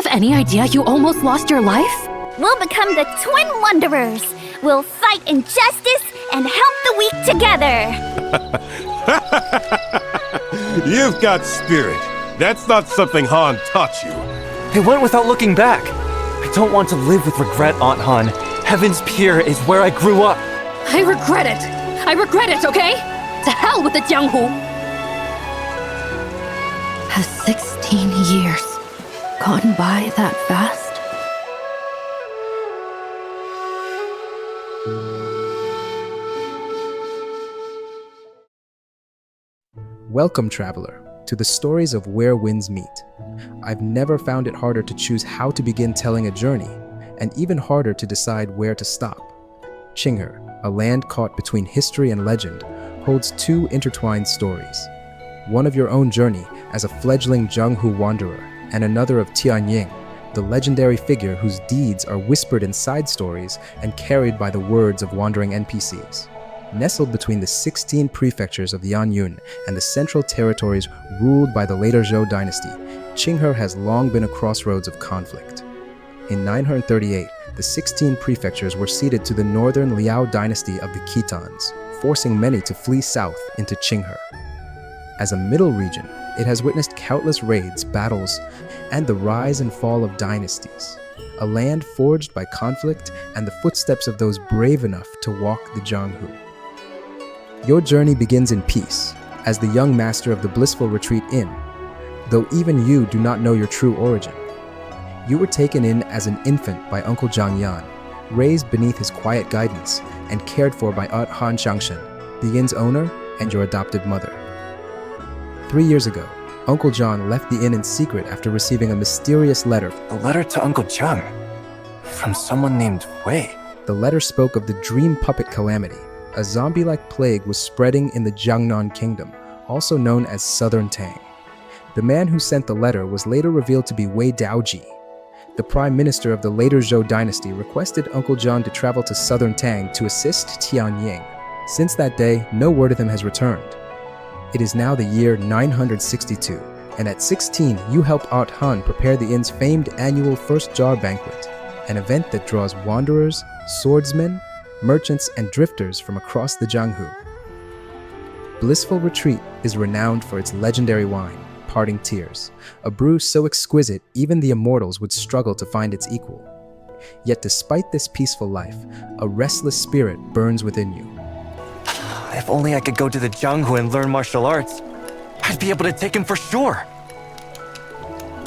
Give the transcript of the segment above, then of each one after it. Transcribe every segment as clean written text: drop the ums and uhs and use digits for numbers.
have any idea you almost lost your life? We'll become the Twin Wanderers. We'll fight injustice and help the weak together. You've got spirit. That's not something Han taught you. They went without looking back. I don't want to live with regret, Aunt Han. Heaven's Pier is where I grew up. I regret it. I regret it, okay? To hell with the Jianghu. Has 16 years gone by that fast? Welcome, traveler, to the stories of where winds meet. I've never found it harder to choose how to begin telling a journey, and even harder to decide where to stop. Qinghe, a land caught between history and legend, holds two intertwined stories. One of your own journey as a fledgling Jianghu wanderer, and another of Tian Ying, the legendary figure whose deeds are whispered in side stories and carried by the words of wandering NPCs. Nestled between the 16 prefectures of Yangyun and the central territories ruled by the later Zhou dynasty, Qinghe has long been a crossroads of conflict. In 938, the 16 prefectures were ceded to the northern Liao dynasty of the Khitans, forcing many to flee south into Qinghe. As a middle region, it has witnessed countless raids, battles, and the rise and fall of dynasties, a land forged by conflict and the footsteps of those brave enough to walk the Jianghu. Your journey begins in peace, as the young master of the Blissful Retreat Inn, though even you do not know your true origin. You were taken in as an infant by Uncle Jiangyan, raised beneath his quiet guidance, and cared for by Aunt Han Xiangxun, the inn's owner and your adopted mother. 3 years ago, Uncle John left the inn in secret after receiving a mysterious letter. A letter to Uncle Jiang? From someone named Wei? The letter spoke of the dream puppet calamity. A zombie-like plague was spreading in the Jiangnan kingdom, also known as Southern Tang. The man who sent the letter was later revealed to be Wei Daoji. The prime minister of the later Zhou dynasty requested Uncle John to travel to Southern Tang to assist Tian Ying. Since that day, no word of him has returned. It is now the year 962, and at 16, you helped Aunt Han prepare the inn's famed annual First Jar Banquet, an event that draws wanderers, swordsmen, merchants, and drifters from across the Jianghu. Blissful Retreat is renowned for its legendary wine, Parting Tears, a brew so exquisite even the immortals would struggle to find its equal. Yet despite this peaceful life, a restless spirit burns within you. If only I could go to the Jianghu and learn martial arts, I'd be able to take him for sure.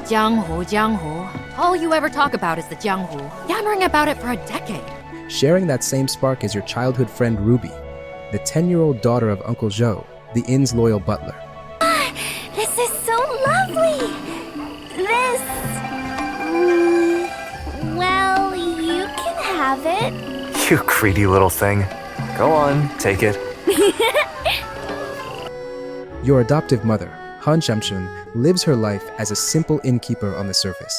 Jianghu, Jianghu. All you ever talk about is the Jianghu, yammering about it for a decade. Sharing that same spark is your childhood friend Ruby, the 10-year-old daughter of Uncle Zhou, the inn's loyal butler. This is so lovely. Well, you can have it. You greedy little thing. Go on, take it. Your adoptive mother, Han Xiangxun, lives her life as a simple innkeeper on the surface.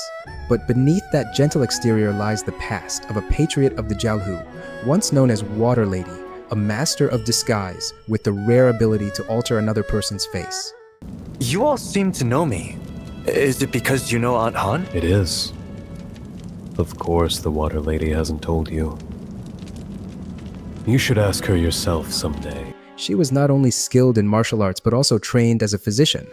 But beneath that gentle exterior lies the past of a patriot of the Jianghu, once known as Water Lady, a master of disguise with the rare ability to alter another person's face. You all seem to know me. Is it because you know Aunt Han? It is. Of course the Water Lady hasn't told you. You should ask her yourself someday. She was not only skilled in martial arts but also trained as a physician,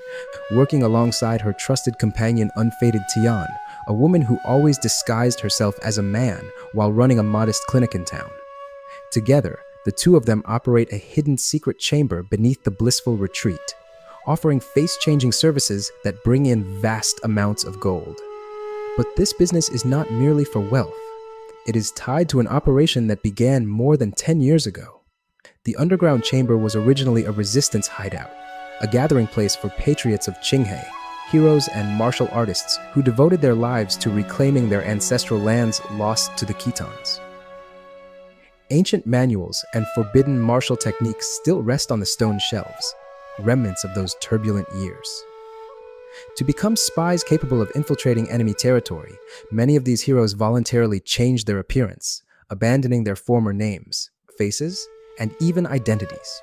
working alongside her trusted companion Unfaded Tian, a woman who always disguised herself as a man while running a modest clinic in town. Together, the two of them operate a hidden secret chamber beneath the Blissful Retreat, offering face-changing services that bring in vast amounts of gold. But this business is not merely for wealth. It is tied to an operation that began more than 10 years ago. The underground chamber was originally a resistance hideout, a gathering place for patriots of Qinghe, heroes and martial artists who devoted their lives to reclaiming their ancestral lands lost to the Khitans. Ancient manuals and forbidden martial techniques still rest on the stone shelves, remnants of those turbulent years. To become spies capable of infiltrating enemy territory, many of these heroes voluntarily changed their appearance, abandoning their former names, faces, and even identities.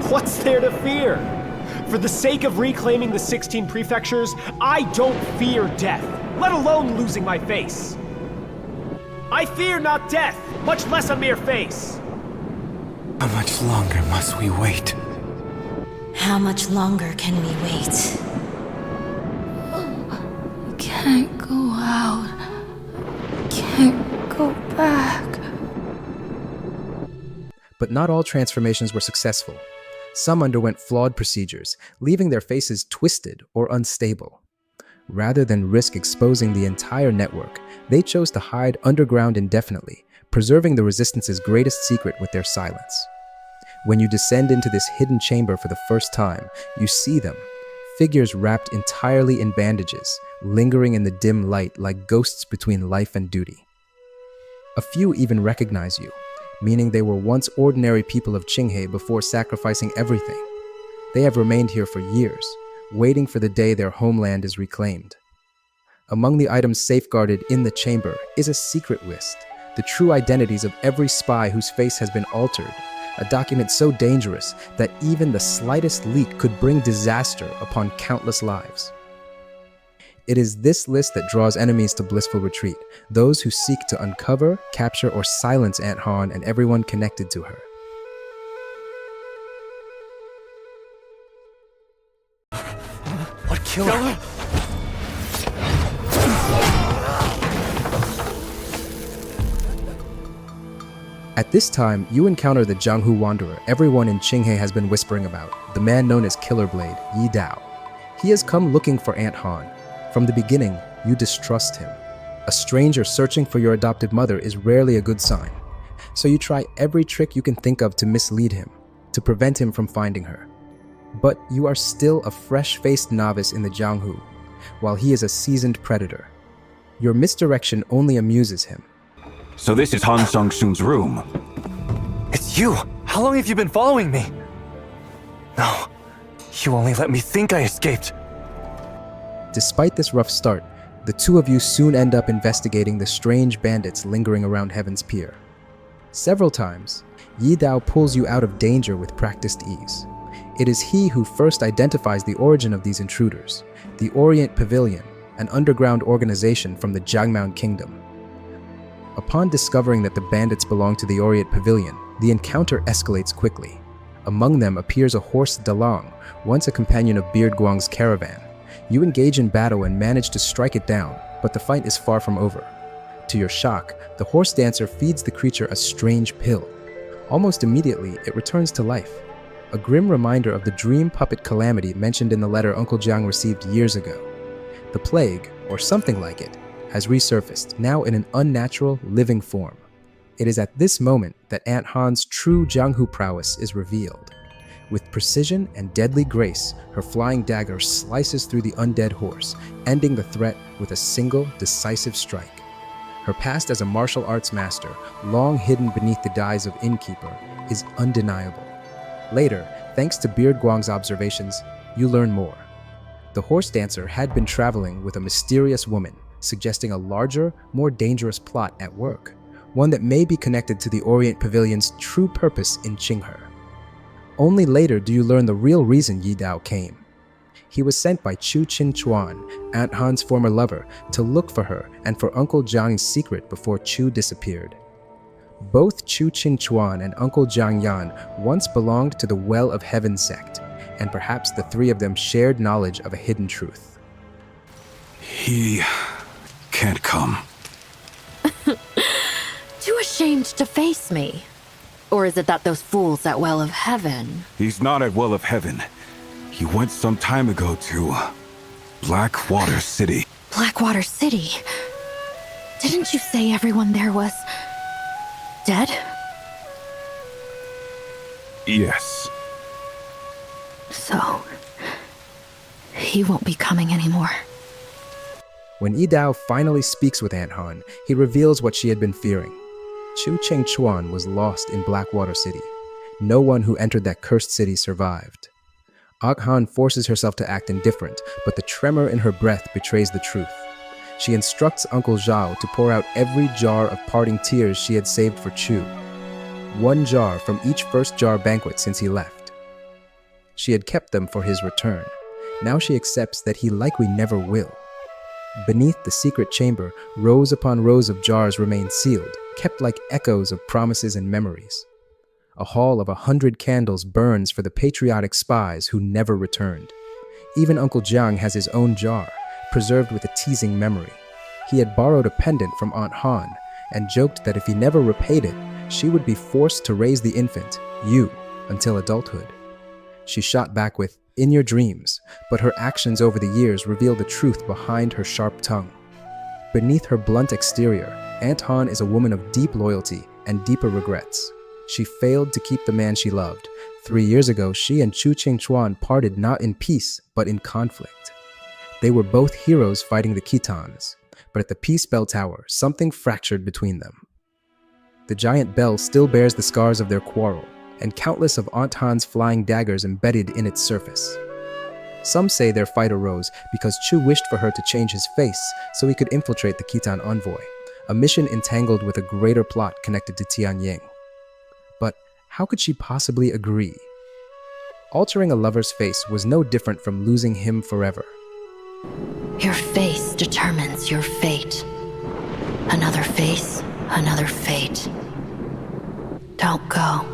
What's there to fear? For the sake of reclaiming the 16 prefectures, I don't fear death. let alone losing my face. I fear not death, much less a mere face. How much longer must we wait? How much longer can we wait? Can't go out. Can't go back. But not all transformations were successful. Some underwent flawed procedures, leaving their faces twisted or unstable. Rather than risk exposing the entire network, they chose to hide underground indefinitely, preserving the Resistance's greatest secret with their silence. When you descend into this hidden chamber for the first time, you see them, figures wrapped entirely in bandages, lingering in the dim light like ghosts between life and duty. A few even recognize you, meaning they were once ordinary people of Qinghe before sacrificing everything. They have remained here for years, waiting for the day their homeland is reclaimed. Among the items safeguarded in the chamber is a secret list, the true identities of every spy whose face has been altered, a document so dangerous that even the slightest leak could bring disaster upon countless lives. It is this list that draws enemies to Blissful Retreat, those who seek to uncover, capture, or silence Aunt Han and everyone connected to her. What killer? At this time, you encounter the Jianghu wanderer everyone in Qinghe has been whispering about, the man known as Killerblade Yi Dao. He has come looking for Aunt Han. From the beginning, you distrust him. A stranger searching for your adopted mother is rarely a good sign. So you try every trick you can think of to mislead him, to prevent him from finding her. But you are still a fresh-faced novice in the Jianghu, while he is a seasoned predator. Your misdirection only amuses him. So this is Han Xiangxun's room. It's you! How long have you been following me? No, you only let me think I escaped. Despite this rough start, the two of you soon end up investigating the strange bandits lingering around Heaven's Pier. Several times, Yi Dao pulls you out of danger with practiced ease. It is he who first identifies the origin of these intruders, the Aureate Pavilion, an underground organization from the Jianghu Kingdom. Upon discovering that the bandits belong to the Aureate Pavilion, the encounter escalates quickly. Among them appears a horse Dalang, once a companion of Beard Guang's caravan. You engage in battle and manage to strike it down, but the fight is far from over. To your shock, the horse dancer feeds the creature a strange pill. Almost immediately, it returns to life. A grim reminder of the dream puppet calamity mentioned in the letter Uncle Jiang received years ago. The plague, or something like it, has resurfaced, now in an unnatural, living form. It is at this moment that Aunt Han's true Jianghu prowess is revealed. With precision and deadly grace, her flying dagger slices through the undead horse, ending the threat with a single, decisive strike. Her past as a martial arts master, long hidden beneath the guise of innkeeper, is undeniable. Later, thanks to Beard Guang's observations, you learn more. The horse dancer had been traveling with a mysterious woman, suggesting a larger, more dangerous plot at work, one that may be connected to the Aureate Pavilion's true purpose in Qinghe. Only later do you learn the real reason Yi Dao came. He was sent by Qingquan, Aunt Han's former lover, to look for her and for Uncle Jiang's secret before Qu disappeared. Both Qingquan and Uncle Jiang Yan once belonged to the Well of Heaven sect, and perhaps the three of them shared knowledge of a hidden truth. He can't come. Too ashamed to face me? Or is it that those fools at Well of Heaven? He's not at Well of Heaven. He went some time ago to Blackwater City. Blackwater City? Didn't you say everyone there was dead? Yes. So, he won't be coming anymore. When Yi Dao finally speaks with Aunt Han, he reveals what she had been fearing. Qingquan was lost in Blackwater City. No one who entered that cursed city survived. Aunt Han forces herself to act indifferent, but the tremor in her breath betrays the truth. She instructs Uncle Zhao to pour out every jar of parting tears she had saved for Chu. 1 jar from each first jar banquet since he left. She had kept them for his return. Now she accepts that he likely never will. Beneath the secret chamber, rows upon rows of jars remain sealed, kept like echoes of promises and memories. A hall of 100 candles burns for the patriotic spies who never returned. Even Uncle Jiang has his own jar, preserved with a teasing memory. He had borrowed a pendant from Aunt Han and joked that if he never repaid it, she would be forced to raise the infant, you, until adulthood. She shot back with, "In your dreams," but her actions over the years reveal the truth behind her sharp tongue. Beneath her blunt exterior, Aunt Han is a woman of deep loyalty and deeper regrets. She failed to keep the man she loved. 3 years ago, she and Qingquan parted not in peace, but in conflict. They were both heroes fighting the Khitans, but at the Peace Bell Tower, something fractured between them. The giant bell still bears the scars of their quarrel, and countless of Aunt Han's flying daggers embedded in its surface. Some say their fight arose because Chu wished for her to change his face so he could infiltrate the Khitan envoy, a mission entangled with a greater plot connected to Tian Ying. But how could she possibly agree? Altering a lover's face was no different from losing him forever. Your face determines your fate. Another face, another fate. Don't go.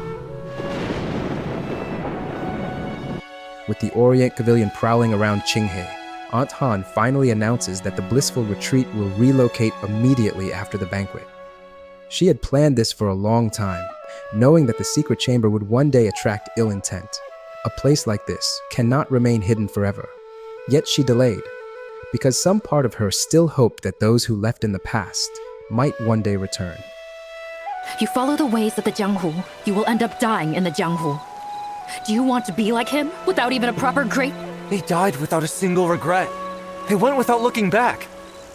With the Aureate Pavilion prowling around Qinghe, Aunt Han finally announces that the Blissful retreat will relocate immediately after the banquet. She had planned this for a long time, knowing that the secret chamber would one day attract ill intent. A place like this cannot remain hidden forever. Yet she delayed, because some part of her still hoped that those who left in the past might one day return. You follow the ways of the Jianghu, you will end up dying in the Jianghu. Do you want to be like him, without even a proper grave? They died without a single regret. They went without looking back.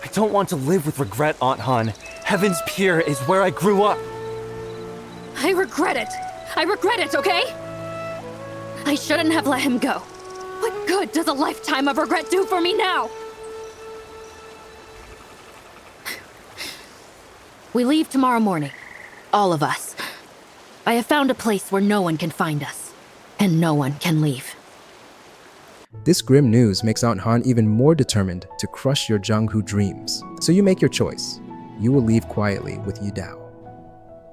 I don't want to live with regret, Aunt Han. Heaven's Pier is where I grew up. I regret it. I regret it, okay? I shouldn't have let him go. What good does a lifetime of regret do for me now? We leave tomorrow morning. All of us. I have found a place where no one can find us. And no one can leave. This grim news makes Aunt Han even more determined to crush your Jianghu dreams. So you make your choice. You will leave quietly with Yi Dao.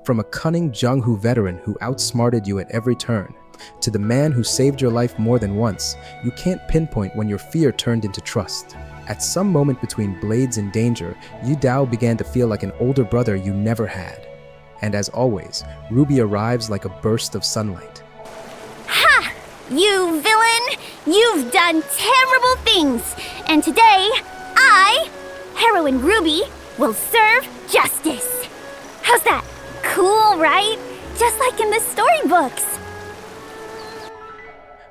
From a cunning Jianghu veteran who outsmarted you at every turn, to the man who saved your life more than once, you can't pinpoint when your fear turned into trust. At some moment between blades and danger, Yi Dao began to feel like an older brother you never had. And as always, Ruby arrives like a burst of sunlight. Ha! You villain! You've done terrible things! And today, I, Heroine Ruby, will serve justice! How's that? Cool, right? Just like in the storybooks!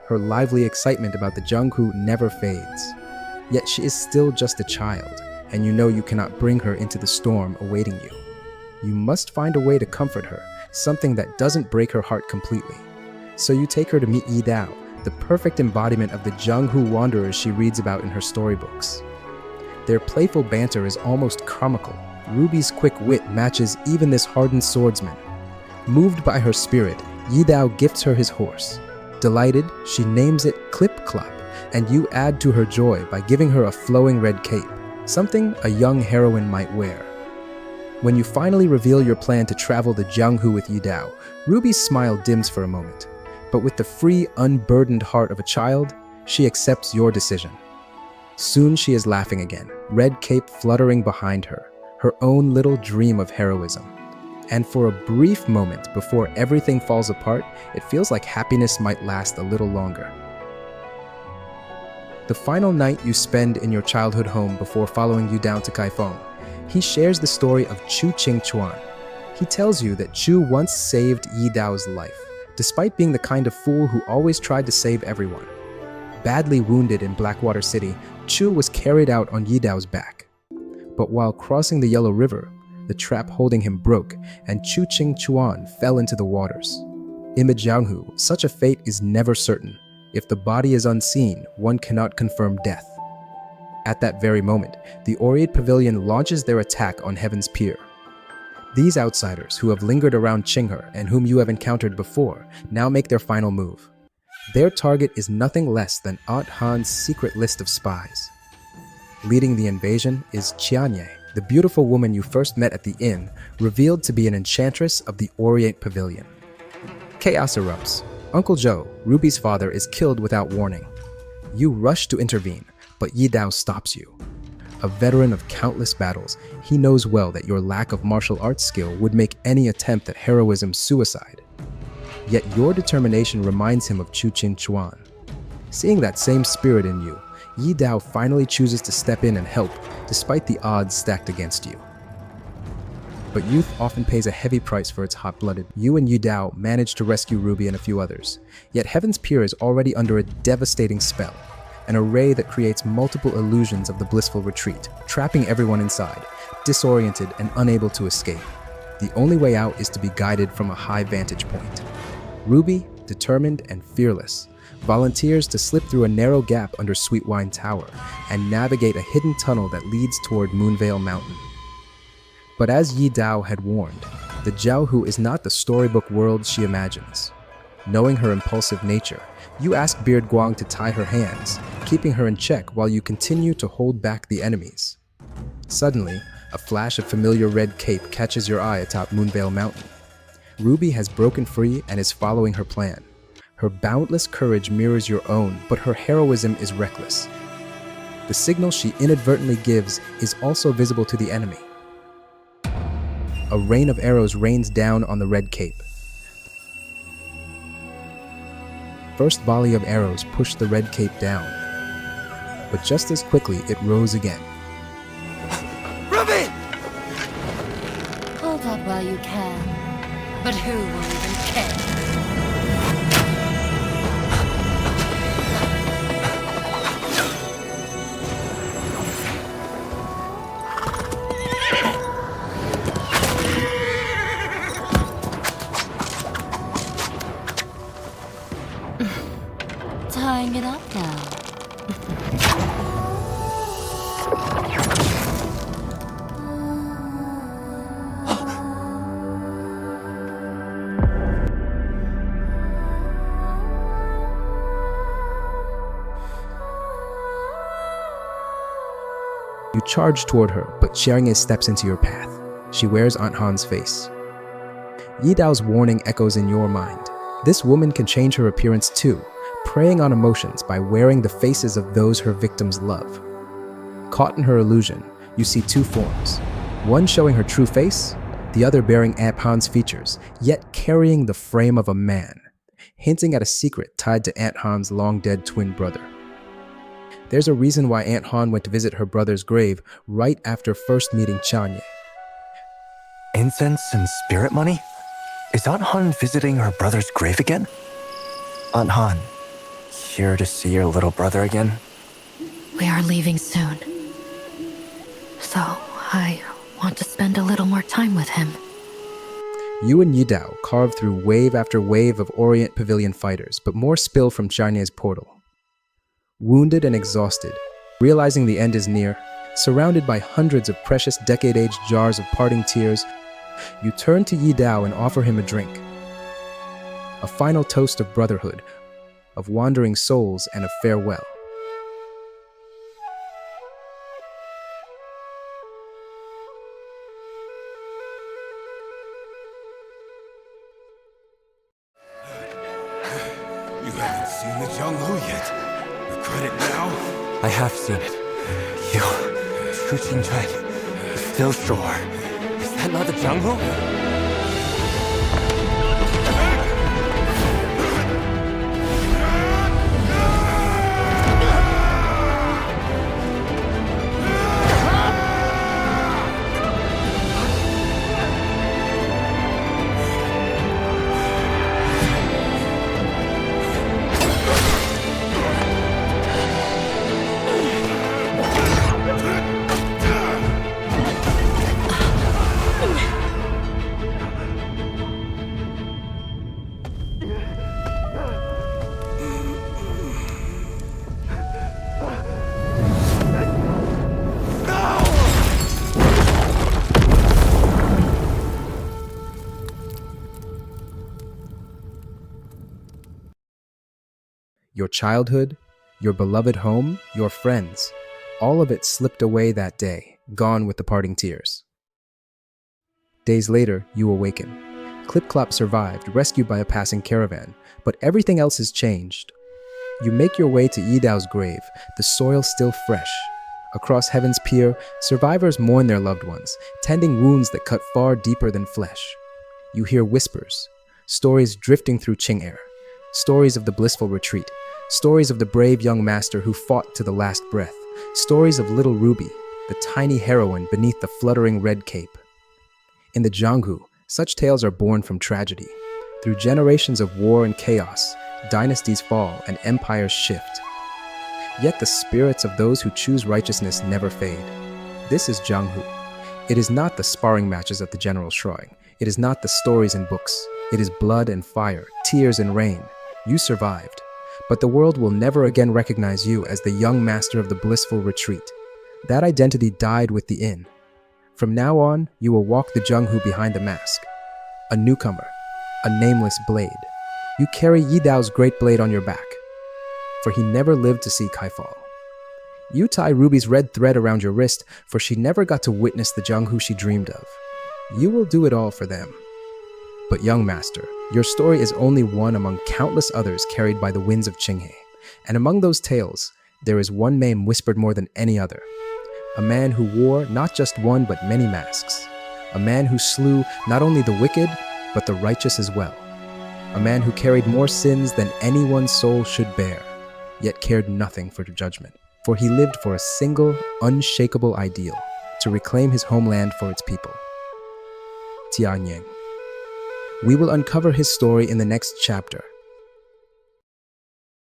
Her lively excitement about the Jianghu never fades. Yet she is still just a child, and you know you cannot bring her into the storm awaiting you. You must find a way to comfort her, something that doesn't break her heart completely. So you take her to meet Yi Dao, the perfect embodiment of the Jianghu wanderers she reads about in her storybooks. Their playful banter is almost comical. Ruby's quick wit matches even this hardened swordsman. Moved by her spirit, Yi Dao gifts her his horse. Delighted, she names it Clip Clop, and you add to her joy by giving her a flowing red cape, something a young heroine might wear. When you finally reveal your plan to travel the Jianghu with Yi Dao, Ruby's smile dims for a moment. But with the free, unburdened heart of a child, she accepts your decision. Soon she is laughing again, red cape fluttering behind her, her own little dream of heroism. And for a brief moment before everything falls apart, it feels like happiness might last a little longer. The final night you spend in your childhood home before following you down to Kaifeng, he shares the story of Chu Qingquan. He tells you that Chu once saved Yi Dao's life, despite being the kind of fool who always tried to save everyone. Badly wounded in Blackwater City, Chu was carried out on Yi Dao's back. But while crossing the Yellow River, the trap holding him broke, and Chu Qingquan fell into the waters. In the Jianghu, such a fate is never certain. If the body is unseen, one cannot confirm death. At that very moment, the Aureate Pavilion launches their attack on Heaven's Pier. These outsiders, who have lingered around Qinghe and whom you have encountered before, now make their final move. Their target is nothing less than Aunt Han's secret list of spies. Leading the invasion is Qianye, the beautiful woman you first met at the inn, revealed to be an enchantress of the Aureate Pavilion. Chaos erupts. Uncle Zhou, Ruby's father, is killed without warning. You rush to intervene, but Yi Dao stops you. A veteran of countless battles, he knows well that your lack of martial arts skill would make any attempt at heroism suicide. Yet your determination reminds him of Qingquan. Seeing that same spirit in you, Yi Dao finally chooses to step in and help, despite the odds stacked against you. But youth often pays a heavy price for its hot-blooded. You and Yi Dao manage to rescue Ruby and a few others, yet Heaven's Pier is already under a devastating spell, an array that creates multiple illusions of the blissful retreat, trapping everyone inside, disoriented and unable to escape. The only way out is to be guided from a high vantage point. Ruby, determined and fearless, volunteers to slip through a narrow gap under Sweetwine Tower and navigate a hidden tunnel that leads toward Moonveil Mountain. But as Yi Dao had warned, the Jianghu is not the storybook world she imagines. Knowing her impulsive nature, you ask Beard Guang to tie her hands, keeping her in check while you continue to hold back the enemies. Suddenly, a flash of familiar red cape catches your eye atop Moonveil Mountain. Ruby has broken free and is following her plan. Her boundless courage mirrors your own, but her heroism is reckless. The signal she inadvertently gives is also visible to the enemy. A rain of arrows rains down on the red cape. First volley of arrows pushed the red cape down, but just as quickly it rose again. Ruby! Hold up while you can. But who will even care? Tying it up now. You charge toward her, but Qianye steps into your path. She wears Aunt Han's face. Yi Dao's warning echoes in your mind. This woman can change her appearance too, preying on emotions by wearing the faces of those her victims love. Caught in her illusion, you see two forms, one showing her true face, the other bearing Aunt Han's features, yet carrying the frame of a man, hinting at a secret tied to Aunt Han's long-dead twin brother. There's a reason why Aunt Han went to visit her brother's grave right after first meeting Qianye. Incense and spirit money? Is Aunt Han visiting her brother's grave again? Aunt Han, here to see your little brother again? We are leaving soon. So, I want to spend a little more time with him. You and Yi Dao carve through wave after wave of Aureate Pavilion fighters, but more spill from Qianye's portal. Wounded and exhausted, realizing the end is near, surrounded by hundreds of precious decade-aged jars of parting tears, you turn to Yi Dao and offer him a drink. A final toast of brotherhood, of wandering souls, and of farewell. You haven't seen the Jianghu yet. Regret it now? I have seen it. You, Shu Qingquan, still sure. Is that not the Jianghu? Your childhood, your beloved home, your friends, All of it slipped away that day, gone with the parting tears. Days later, you awaken. Clip-Clop survived, rescued by a passing caravan, but everything else has changed. You make your way to Yi Dao's grave, the soil still fresh. Across Heaven's Pier, survivors mourn their loved ones, tending wounds that cut far deeper than flesh. You hear whispers, stories drifting through Qinghe, stories of the blissful retreat, stories of the brave young master who fought to the last breath, stories of little Ruby, the tiny heroine beneath the fluttering red cape. In the Jianghu, such tales are born from tragedy. Through generations of war and chaos, dynasties fall and empires shift. Yet the spirits of those who choose righteousness never fade. This is Jianghu. It is not the sparring matches at the general shrine. It is not the stories in books. It is blood and fire, tears and rain. You survived. But the world will never again recognize you as the young master of the blissful retreat. That identity died with the inn. From now on, you will walk the Jianghu behind the mask. A newcomer, a nameless blade. You carry Yi Dao's great blade on your back, for he never lived to see Kai fall. You tie Ruby's red thread around your wrist, for she never got to witness the Jianghu she dreamed of. You will do it all for them. But young master, your story is only one among countless others carried by the winds of Qinghe. And among those tales, there is one name whispered more than any other. A man who wore not just one but many masks. A man who slew not only the wicked, but the righteous as well. A man who carried more sins than anyone's soul should bear, yet cared nothing for judgment. For he lived for a single, unshakable ideal, to reclaim his homeland for its people. Tian. We will uncover his story in the next chapter,